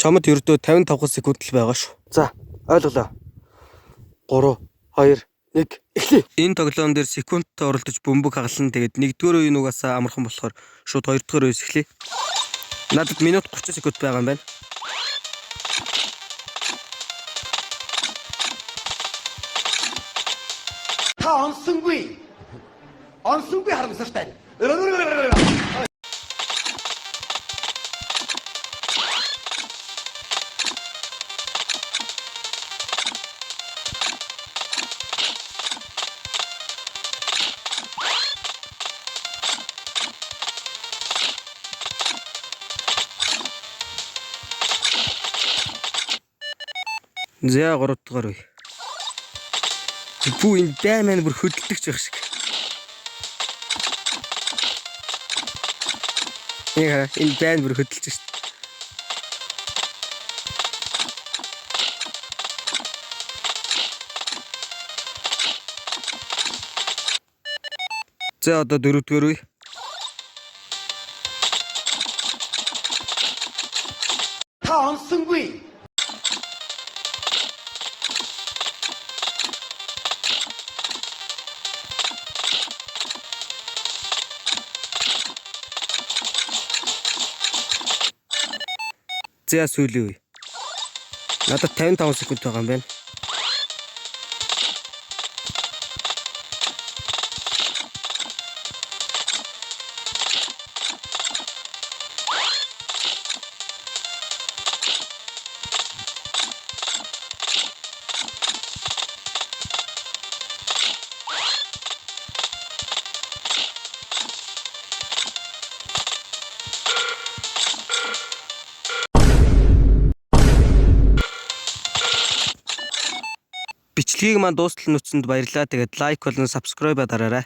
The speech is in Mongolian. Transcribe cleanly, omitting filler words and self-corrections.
Чамд ердөө 55 секунд л байгаа шүү. За, ойлголоо. 3, 2, 1 эхлэе. Энэ тоглоом дээр секундтай оролдож бөмбөг хагална. Тэгээд 1-р үеийн угаасаа амархан болохоор шууд 2-р үеэс эхлэе. Надад минут 30 секунд байгаа юм байна. Та онсонгүй харамсалтай. За 3-р үе. Бүү энэ дайман бүр хөдөлгөж байх шиг. Яа, энэ дайн бүр хөдөлж шít. За одоо 4-р үе. Та онсонгүй. За сүүлийн үе. Надад 55 секунд байгаа юм байна. Бичлэгийг маань дуустал нүцэнд баярлалаа. Тэгээд лайк болон subscribe дараарай.